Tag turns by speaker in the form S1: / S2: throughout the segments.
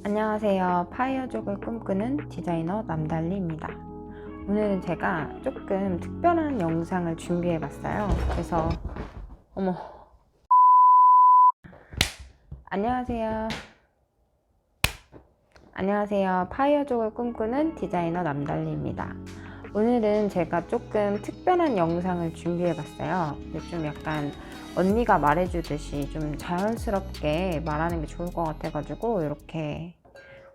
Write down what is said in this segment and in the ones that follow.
S1: 안녕하세요. 파이어족을 꿈꾸는 디자이너 남달리입니다. 오늘은 제가 조금 특별한 영상을 준비해 봤어요. 그래서 어머, 안녕하세요. 파이어족을 꿈꾸는 디자이너 남달리입니다. 오늘은 제가 조금 특별한 영상을 준비해 봤어요. 좀 약간 언니가 말해주듯이 좀 자연스럽게 말하는 게 좋을 것 같아가지고 이렇게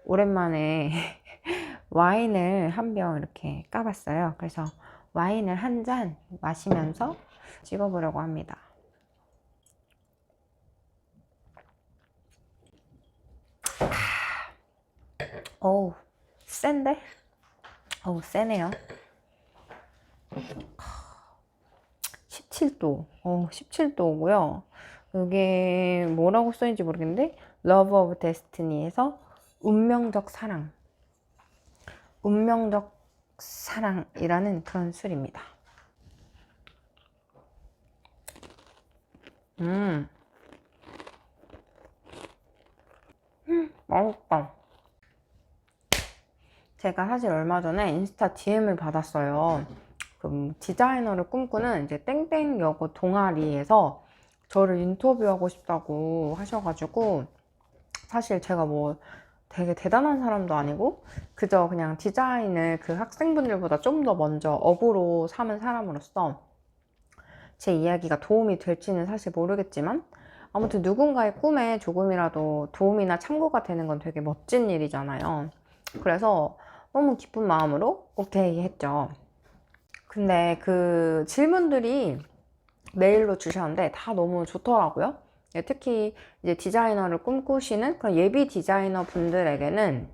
S1: 오랜만에 와인을 한 병 이렇게 까봤어요. 그래서 와인을 한 잔 마시면서 찍어보려고 합니다. 어우, 센데? 어우, 세네요. 17도. 17도고요. 이게 뭐라고 써있는지 모르겠는데 Love of Destiny에서 운명적 사랑이라는 그런 술입니다. 맛있다. 제가 사실 얼마 전에 인스타 DM을 받았어요. 디자이너를 꿈꾸는 이제 땡땡여고 동아리에서 저를 인터뷰하고 싶다고 하셔가지고, 사실 제가 뭐 되게 대단한 사람도 아니고 그저 그냥 디자인을 그 학생분들보다 좀 더 먼저 업으로 삼은 사람으로서 제 이야기가 도움이 될지는 사실 모르겠지만, 아무튼 누군가의 꿈에 조금이라도 도움이나 참고가 되는 건 되게 멋진 일이잖아요. 그래서 너무 기쁜 마음으로 오케이 했죠. 근데 그 질문들이 메일로 주셨는데 다 너무 좋더라고요. 특히 이제 디자이너를 꿈꾸시는 그런 예비 디자이너 분들에게는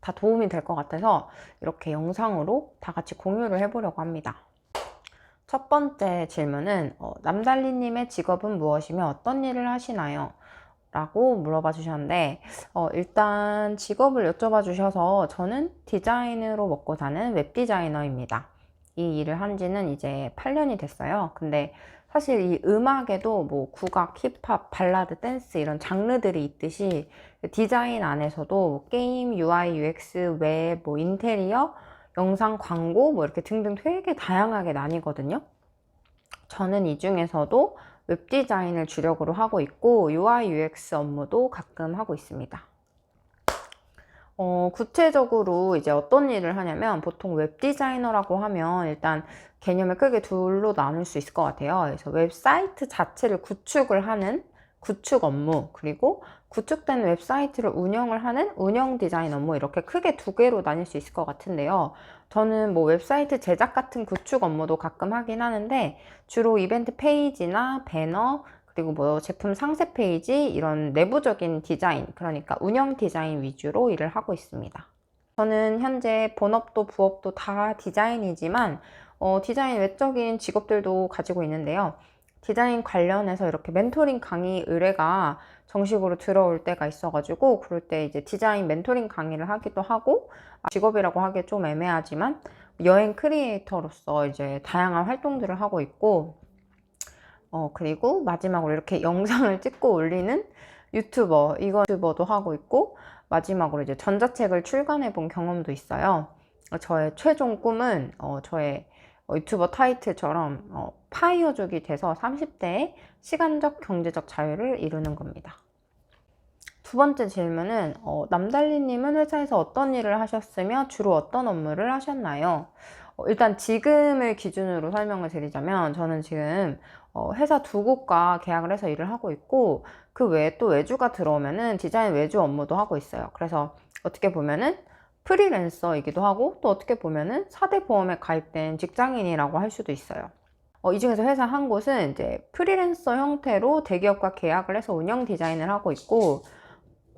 S1: 다 도움이 될 것 같아서 이렇게 영상으로 다 같이 공유를 해보려고 합니다. 첫 번째 질문은 남달리님의 직업은 무엇이며 어떤 일을 하시나요? 라고 물어봐 주셨는데, 일단 직업을 여쭤봐 주셔서 저는 디자인으로 먹고 사는 웹 디자이너입니다. 이 일을 한 지는 이제 8년이 됐어요. 근데 사실 이 음악에도 뭐 국악, 힙합, 발라드, 댄스 이런 장르들이 있듯이 디자인 안에서도 게임, UI, UX, 웹, 뭐 인테리어, 영상, 광고 뭐 이렇게 등등 되게 다양하게 나뉘거든요. 저는 이 중에서도 웹 디자인을 주력으로 하고 있고 UI, UX 업무도 가끔 하고 있습니다. 구체적으로 이제 어떤 일을 하냐면, 보통 웹 디자이너라고 하면 일단 개념을 크게 둘로 나눌 수 있을 것 같아요. 그래서 웹사이트 자체를 구축을 하는 구축 업무, 그리고 구축된 웹사이트를 운영을 하는 운영 디자인 업무, 이렇게 크게 두 개로 나뉠 수 있을 것 같은데요. 저는 뭐 웹사이트 제작 같은 구축 업무도 가끔 하긴 하는데, 주로 이벤트 페이지나 배너, 그리고 뭐 제품 상세 페이지 이런 내부적인 디자인, 그러니까 운영 디자인 위주로 일을 하고 있습니다. 저는 현재 본업도 부업도 다 디자인이지만 디자인 외적인 직업들도 가지고 있는데요. 디자인 관련해서 이렇게 멘토링 강의 의뢰가 정식으로 들어올 때가 있어가지고, 그럴 때 이제 디자인 멘토링 강의를 하기도 하고, 직업이라고 하기 좀 애매하지만 여행 크리에이터로서 이제 다양한 활동들을 하고 있고, 그리고 마지막으로 이렇게 영상을 찍고 올리는 유튜버도 하고 있고, 마지막으로 이제 전자책을 출간해 본 경험도 있어요. 저의 최종 꿈은 저의 유튜버 타이틀처럼 파이어족이 돼서 30대에 시간적 경제적 자유를 이루는 겁니다. 두 번째 질문은 남달리님은 회사에서 어떤 일을 하셨으며 주로 어떤 업무를 하셨나요? 일단 지금을 기준으로 설명을 드리자면, 저는 지금 회사 두 곳과 계약을 해서 일을 하고 있고, 그 외에 또 외주가 들어오면은 디자인 외주 업무도 하고 있어요. 그래서 어떻게 보면은 프리랜서이기도 하고, 또 어떻게 보면은 4대 보험에 가입된 직장인이라고 할 수도 있어요. 이 중에서 회사 한 곳은 이제 프리랜서 형태로 대기업과 계약을 해서 운영 디자인을 하고 있고,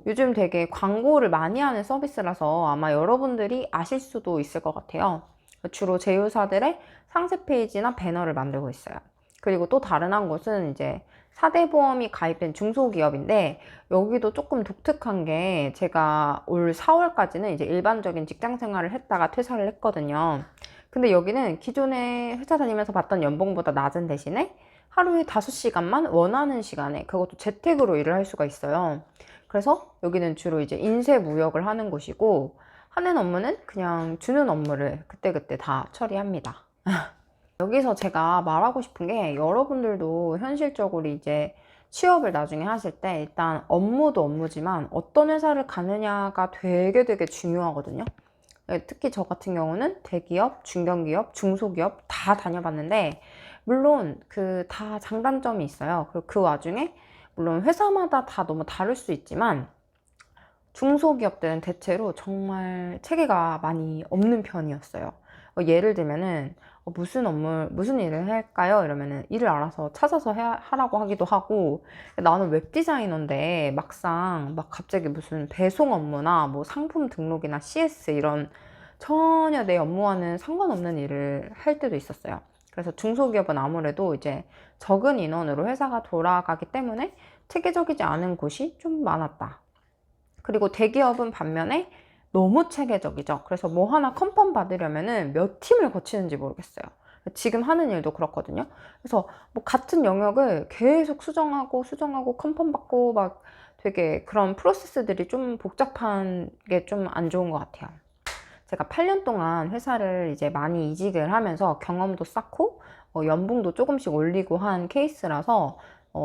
S1: 요즘 되게 광고를 많이 하는 서비스라서 아마 여러분들이 아실 수도 있을 것 같아요. 주로 제휴사들의 상세 페이지나 배너를 만들고 있어요. 그리고 또 다른 한 곳은 이제 4대 보험이 가입된 중소기업인데, 여기도 조금 독특한 게, 제가 올 4월까지는 이제 일반적인 직장 생활을 했다가 퇴사를 했거든요. 근데 여기는 기존에 회사 다니면서 받던 연봉보다 낮은 대신에 하루에 5시간만 원하는 시간에, 그것도 재택으로 일을 할 수가 있어요. 그래서 여기는 주로 이제 인쇄 무역을 하는 곳이고, 하는 업무는 그냥 주는 업무를 그때그때 다 처리합니다. 여기서 제가 말하고 싶은 게, 여러분들도 현실적으로 이제 취업을 나중에 하실 때 일단 업무도 업무지만 어떤 회사를 가느냐가 되게 중요하거든요. 특히 저 같은 경우는 대기업, 중견기업, 중소기업 다 다녀봤는데, 물론 그 다 장단점이 있어요. 그리고 그 와중에 물론 회사마다 다 너무 다를 수 있지만, 중소기업들은 대체로 정말 체계가 많이 없는 편이었어요. 예를 들면은 무슨 일을 할까요? 이러면은 일을 알아서 찾아서 하라고 하기도 하고, 나는 웹디자이너인데 막상 막 갑자기 무슨 배송 업무나 뭐 상품 등록이나 CS 이런 전혀 내 업무와는 상관없는 일을 할 때도 있었어요. 그래서 중소기업은 아무래도 이제 적은 인원으로 회사가 돌아가기 때문에 체계적이지 않은 곳이 좀 많았다. 그리고 대기업은 반면에 너무 체계적이죠. 그래서 뭐 하나 컨펌 받으려면은 몇 팀을 거치는지 모르겠어요. 지금 하는 일도 그렇거든요. 그래서 뭐 같은 영역을 계속 수정하고 컨펌 받고 막 되게 그런 프로세스들이 좀 복잡한 게 좀 안 좋은 것 같아요. 제가 8년 동안 회사를 이제 많이 이직을 하면서 경험도 쌓고 연봉도 조금씩 올리고 한 케이스라서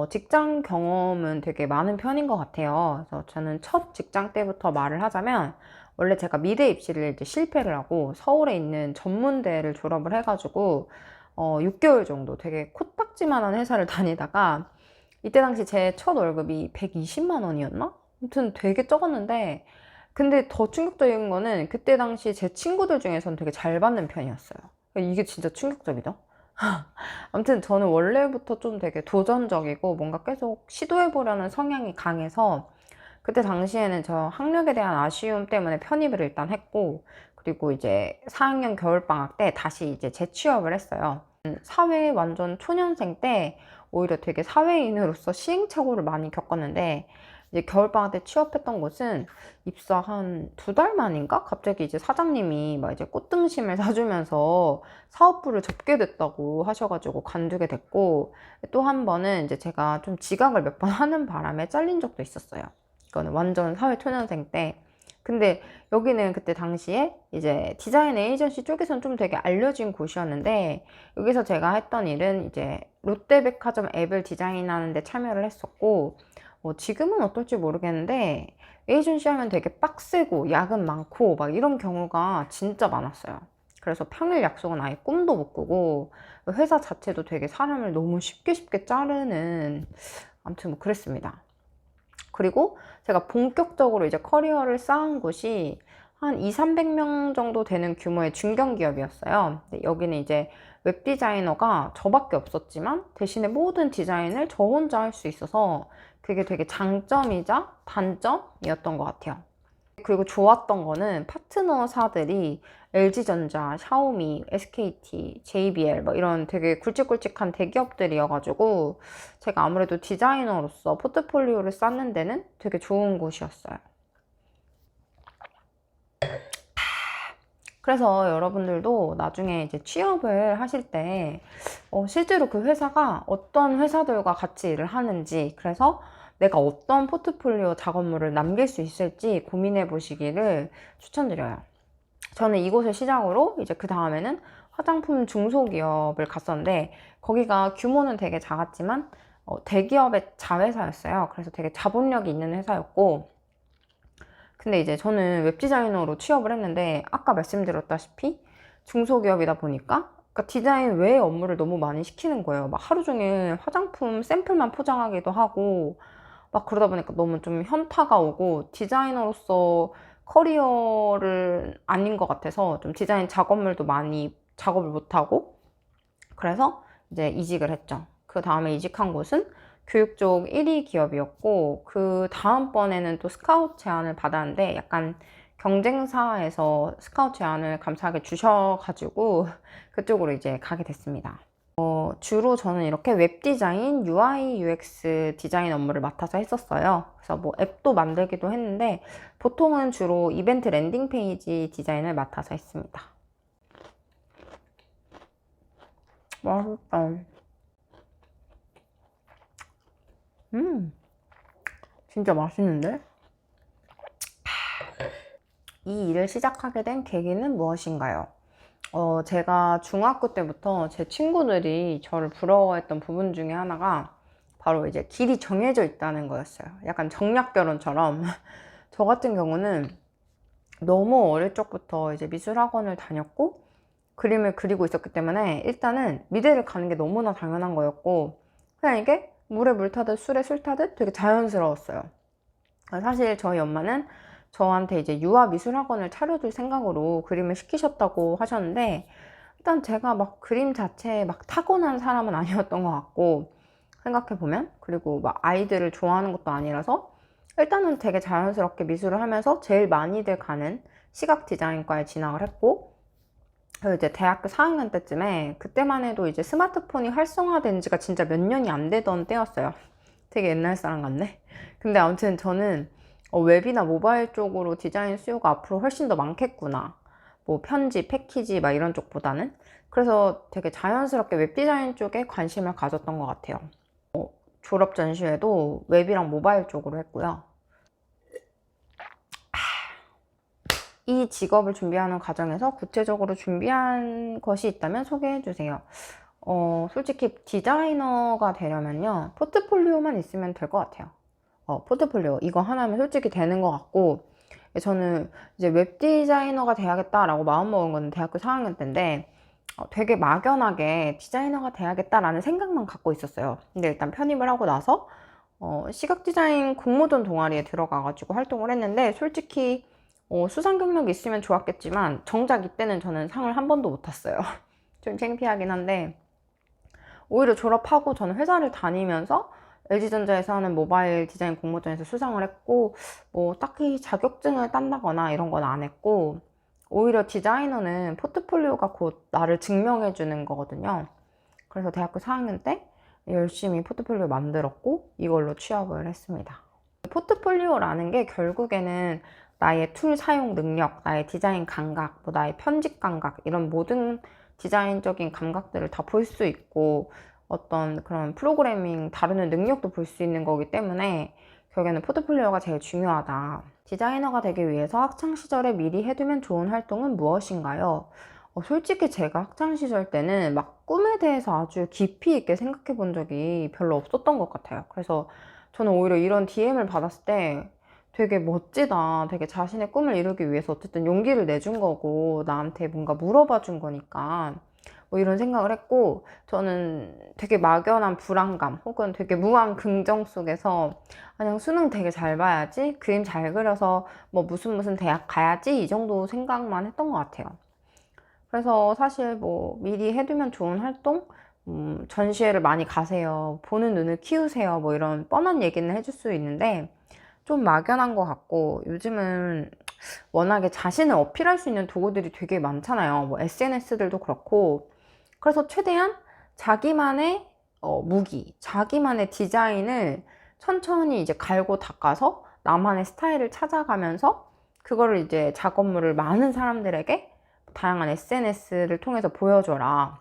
S1: 직장 경험은 되게 많은 편인 것 같아요. 그래서 저는 첫 직장 때부터 말을 하자면, 원래 제가 미대 입시를 이제 실패를 하고 서울에 있는 전문대를 졸업을 해가지고 6개월 정도 되게 코딱지만한 회사를 다니다가, 이때 당시 제 첫 월급이 120만 원이었나? 아무튼 되게 적었는데, 근데 더 충격적인 거는 그때 당시 제 친구들 중에서는 되게 잘 받는 편이었어요. 이게 진짜 충격적이죠? 아무튼 저는 원래부터 좀 되게 도전적이고 뭔가 계속 시도해보려는 성향이 강해서, 그때 당시에는 저 학력에 대한 아쉬움 때문에 편입을 일단 했고, 그리고 이제 4학년 겨울방학 때 다시 이제 재취업을 했어요. 사회 완전 초년생 때 오히려 되게 사회인으로서 시행착오를 많이 겪었는데, 이제 겨울방학 때 취업했던 곳은 입사 한 2달 만인가? 갑자기 이제 사장님이 막 이제 꽃등심을 사주면서 사업부를 접게 됐다고 하셔가지고 관두게 됐고, 또 한 번은 이제 제가 좀 지각을 몇 번 하는 바람에 잘린 적도 있었어요. 이거는 완전 사회 초년생 때. 근데 여기는 그때 당시에 이제 디자인 에이전시 쪽에서는 좀 되게 알려진 곳이었는데, 여기서 제가 했던 일은 이제 롯데백화점 앱을 디자인하는 데 참여를 했었고, 지금은 어떨지 모르겠는데 에이전시 하면 되게 빡세고 야근 많고 막 이런 경우가 진짜 많았어요. 그래서 평일 약속은 아예 꿈도 못 꾸고, 회사 자체도 되게 사람을 너무 쉽게 자르는, 아무튼 뭐 그랬습니다. 그리고 제가 본격적으로 이제 커리어를 쌓은 곳이 한 2, 300명 정도 되는 규모의 중견기업이었어요. 여기는 이제 웹 디자이너가 저밖에 없었지만 대신에 모든 디자인을 저 혼자 할 수 있어서 그게 되게 장점이자 단점이었던 것 같아요. 그리고 좋았던 거는 파트너사들이 LG전자, 샤오미, SKT, JBL 뭐 이런 되게 굵직굵직한 대기업들이어가지고 제가 아무래도 디자이너로서 포트폴리오를 쌓는 데는 되게 좋은 곳이었어요. 그래서 여러분들도 나중에 이제 취업을 하실 때 실제로 그 회사가 어떤 회사들과 같이 일을 하는지, 그래서 내가 어떤 포트폴리오 작업물을 남길 수 있을지 고민해 보시기를 추천드려요. 저는 이곳을 시작으로 이제 그 다음에는 화장품 중소기업을 갔었는데, 거기가 규모는 되게 작았지만 대기업의 자회사였어요. 그래서 되게 자본력이 있는 회사였고, 근데 이제 저는 웹디자이너로 취업을 했는데, 아까 말씀드렸다시피 중소기업이다 보니까 그러니까 디자인 외의 업무를 너무 많이 시키는 거예요. 막 하루 종일 화장품 샘플만 포장하기도 하고 막 그러다 보니까 너무 좀 현타가 오고, 디자이너로서 커리어를 아닌 것 같아서 좀 디자인 작업물도 많이 작업을 못하고, 그래서 이제 이직을 했죠. 그 다음에 이직한 곳은 교육 쪽 1위 기업이었고, 그 다음번에는 또 스카우트 제안을 받았는데, 약간 경쟁사에서 스카우트 제안을 감사하게 주셔가지고 그쪽으로 이제 가게 됐습니다. 주로 저는 이렇게 웹 디자인, UI, UX 디자인 업무를 맡아서 했었어요. 그래서 뭐 앱도 만들기도 했는데, 보통은 주로 이벤트 랜딩 페이지 디자인을 맡아서 했습니다. 맛있다. 진짜 맛있는데? 이 일을 시작하게 된 계기는 무엇인가요? 제가 중학교 때부터 제 친구들이 저를 부러워했던 부분 중에 하나가 바로 이제 길이 정해져 있다는 거였어요. 약간 정략 결혼처럼. 저 같은 경우는 너무 어릴 적부터 이제 미술학원을 다녔고 그림을 그리고 있었기 때문에 일단은 미대를 가는 게 너무나 당연한 거였고 그냥 이게 물에 물 타듯 술에 술 타듯 되게 자연스러웠어요. 사실 저희 엄마는 저한테 이제 유아 미술학원을 차려줄 생각으로 그림을 시키셨다고 하셨는데 일단 제가 막 그림 자체에 막 타고난 사람은 아니었던 것 같고 생각해보면 그리고 막 아이들을 좋아하는 것도 아니라서 일단은 되게 자연스럽게 미술을 하면서 제일 많이들 가는 시각 디자인과에 진학을 했고 그리고 이제 대학교 4학년 때쯤에 그때만 해도 이제 스마트폰이 활성화된 지가 진짜 몇 년이 안 되던 때였어요. 되게 옛날 사람 같네. 근데 아무튼 저는 웹이나 모바일 쪽으로 디자인 수요가 앞으로 훨씬 더 많겠구나. 뭐 편집, 패키지 막 이런 쪽보다는. 그래서 되게 자연스럽게 웹 디자인 쪽에 관심을 가졌던 것 같아요. 졸업 전시회도 웹이랑 모바일 쪽으로 했고요. 이 직업을 준비하는 과정에서 구체적으로 준비한 것이 있다면 소개해 주세요. 솔직히 디자이너가 되려면요. 포트폴리오만 있으면 될 것 같아요. 포트폴리오 이거 하나면 솔직히 되는 것 같고 저는 이제 웹 디자이너가 돼야겠다라고 마음먹은 건 대학교 4학년 때인데 되게 막연하게 디자이너가 돼야겠다라는 생각만 갖고 있었어요. 근데 일단 편입을 하고 나서 시각 디자인 공모전 동아리에 들어가가지고 활동을 했는데 솔직히 수상 경력이 있으면 좋았겠지만 정작 이때는 저는 상을 한 번도 못 탔어요. 좀 창피하긴 한데 오히려 졸업하고 저는 회사를 다니면서 LG전자에서 하는 모바일 디자인 공모전에서 수상을 했고 뭐 딱히 자격증을 딴다거나 이런 건 안 했고 오히려 디자이너는 포트폴리오가 곧 나를 증명해 주는 거거든요. 그래서 대학교 4학년 때 열심히 포트폴리오 만들었고 이걸로 취업을 했습니다. 포트폴리오라는 게 결국에는 나의 툴 사용 능력, 나의 디자인 감각, 뭐 나의 편집 감각 이런 모든 디자인적인 감각들을 다 볼 수 있고 어떤 그런 프로그래밍 다루는 능력도 볼 수 있는 거기 때문에 결국에는 포트폴리오가 제일 중요하다. 디자이너가 되기 위해서 학창시절에 미리 해두면 좋은 활동은 무엇인가요? 솔직히 제가 학창시절 때는 막 꿈에 대해서 아주 깊이 있게 생각해 본 적이 별로 없었던 것 같아요. 그래서 저는 오히려 이런 DM을 받았을 때 되게 멋지다. 되게 자신의 꿈을 이루기 위해서 어쨌든 용기를 내준 거고 나한테 뭔가 물어봐 준 거니까 뭐 이런 생각을 했고 저는 되게 막연한 불안감 혹은 되게 무한 긍정 속에서 그냥 수능 되게 잘 봐야지 그림 잘 그려서 뭐 무슨 대학 가야지 이 정도 생각만 했던 것 같아요. 그래서 사실 뭐 미리 해두면 좋은 활동 전시회를 많이 가세요 보는 눈을 키우세요 뭐 이런 뻔한 얘기는 해줄 수 있는데 좀 막연한 것 같고 요즘은 워낙에 자신을 어필할 수 있는 도구들이 되게 많잖아요. 뭐 SNS들도 그렇고 그래서 최대한 자기만의 무기, 자기만의 디자인을 천천히 이제 갈고 닦아서 나만의 스타일을 찾아가면서 그거를 이제 작업물을 많은 사람들에게 다양한 SNS를 통해서 보여줘라.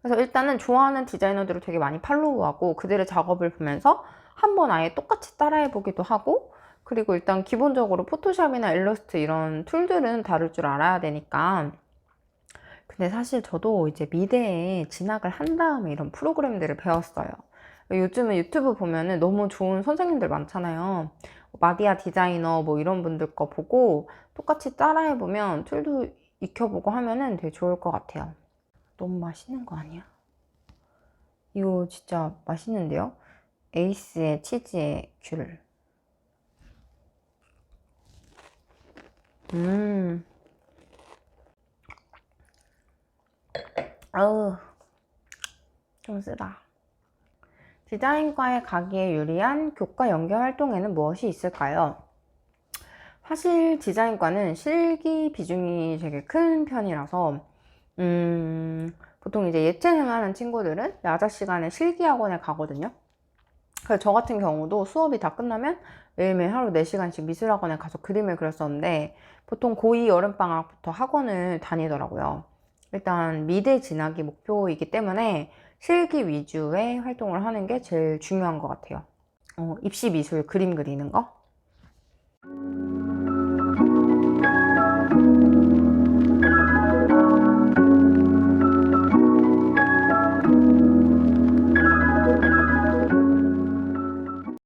S1: 그래서 일단은 좋아하는 디자이너들을 되게 많이 팔로우하고 그들의 작업을 보면서 한번 아예 똑같이 따라해 보기도 하고 그리고 일단 기본적으로 포토샵이나 일러스트 이런 툴들은 다룰 줄 알아야 되니까 근데 사실 저도 이제 미대에 진학을 한 다음에 이런 프로그램들을 배웠어요. 요즘은 유튜브 보면은 너무 좋은 선생님들 많잖아요. 마디아 디자이너 뭐 이런 분들 거 보고 똑같이 따라해 보면 툴도 익혀보고 하면은 되게 좋을 것 같아요. 너무 맛있는 거 아니야? 이거 진짜 맛있는데요? 에이스의 치즈의 귤. 아우, 좀 쓰다. 디자인과에 가기에 유리한 교과 연계 활동에는 무엇이 있을까요? 사실 디자인과는 실기 비중이 되게 큰 편이라서 보통 이제 예체능 하는 친구들은 야자 시간에 실기 학원에 가거든요. 그래서 저 같은 경우도 수업이 다 끝나면 매일매일 하루 4시간씩 미술학원에 가서 그림을 그렸었는데 보통 고2 여름방학부터 학원을 다니더라고요. 일단 미대 진학이 목표이기 때문에 실기 위주의 활동을 하는 게 제일 중요한 것 같아요. 입시 미술 그림 그리는 거?